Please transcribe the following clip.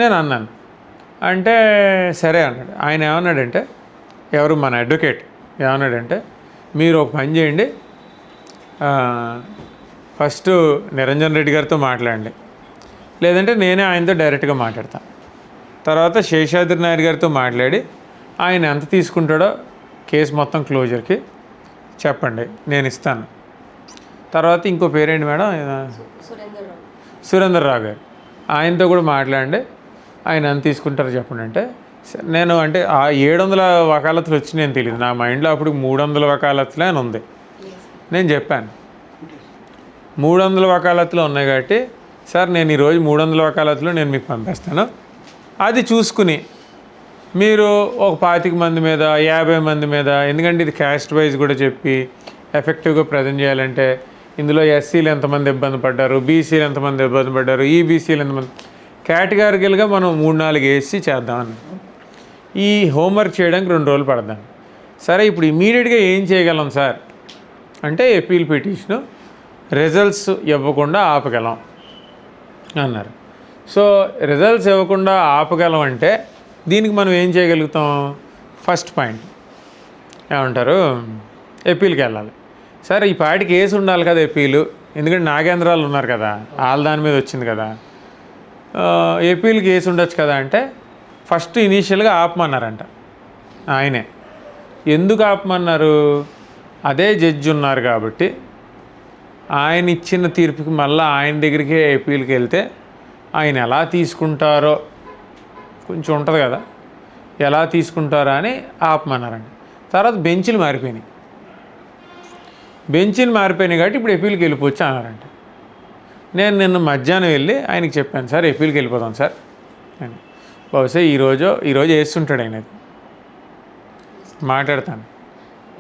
నేను అన్నాను. అంటే సరే అన్నాడు. ఆయన ఏమన్నాడంటే, ఎవరు మన అడ్వకేట్ ఏమన్నాడంటే, మీరు ఒక పని చేయండి, ఫస్ట్ నిరంజన్ రెడ్డి గారితో మాట్లాడండి, లేదంటే నేనే ఆయనతో డైరెక్ట్గా మాట్లాడతాను. తర్వాత శేషాద్రి నాయుడు గారితో మాట్లాడి ఆయన ఎంత తీసుకుంటాడో కేసు మొత్తం క్లోజర్కి చెప్పండి, నేను ఇస్తాను. తర్వాత ఇంకో పేరేంటి మేడం, సురేందర్రావు గారు, ఆయనతో కూడా మాట్లాడండి, ఆయన ఎంత తీసుకుంటారో చెప్పండి. అంటే నేను అంటే ఆ 700 వకాలతులు వచ్చి నేను తెలియదు, నా మైండ్లో అప్పుడు 300 వకాలతులే అని ఉంది. నేను చెప్పాను 300 వకాలతులు ఉన్నాయి కాబట్టి సార్ నేను ఈరోజు 300 వకాలతులు నేను మీకు పంపిస్తాను, అది చూసుకుని మీరు ఒక 25 మంది మీద 50 మంది మీద, ఎందుకంటే ఇది క్యాస్ట్ వైజ్ కూడా చెప్పి ఎఫెక్టివ్గా ప్రజెంట్ చేయాలంటే ఇందులో ఎస్సీలు ఎంతమంది ఇబ్బంది పడ్డారు, బీసీలు ఎంతమంది ఇబ్బంది పడ్డారు, ఈబీసీలు ఎంతమంది, కేటగారికల్గా మనం 3-4 వేసి చేద్దామని ఈ హోంవర్క్ చేయడానికి 2 రోజులు పడదాం. సరే ఇప్పుడు ఇమీడియట్గా ఏం చేయగలం సార్ అంటే అపీల్ పిటిషను రిజల్ట్స్ ఇవ్వకుండా ఆపగలం అన్నారు. సో రిజల్ట్స్ ఇవ్వకుండా ఆపగలం అంటే దీనికి మనం ఏం చేయగలుగుతాం, ఫస్ట్ పాయింట్ ఏమంటారు, అపీల్కి వెళ్ళాలి. సరే ఈ పార్టీ కేసు ఉండాలి కదా అపీలు, ఎందుకంటే నాగేంద్రాలు ఉన్నారు కదా, వాళ్ళ దాని మీద వచ్చింది కదా, ఏపీలు కేసు ఉండొచ్చు కదా. అంటే ఫస్ట్ ఇనీషియల్గా ఆపమన్నారంట ఆయనే. ఎందుకు ఆపమన్నారు, అదే జడ్జి ఉన్నారు కాబట్టి ఆయన ఇచ్చిన తీర్పుకి మళ్ళీ ఆయన దగ్గరికి ఏపీలకి వెళ్తే ఆయన ఎలా తీసుకుంటారో కొంచెం ఉంటుంది కదా, ఎలా తీసుకుంటారో అని ఆపమన్నారండి. తర్వాత బెంచ్లు మారిపోయినాయి కాబట్టి ఇప్పుడు ఏపీలకి వెళ్ళిపోవచ్చు అన్నారంట. నేను నిన్న మధ్యాహ్నం వెళ్ళి ఆయనకి చెప్పాను, సార్ ఏపీలకి వెళ్ళిపోతాం సార్ అని. బహుశా ఈరోజు వేస్తుంటాడు ఆయన, మాట్లాడతాను.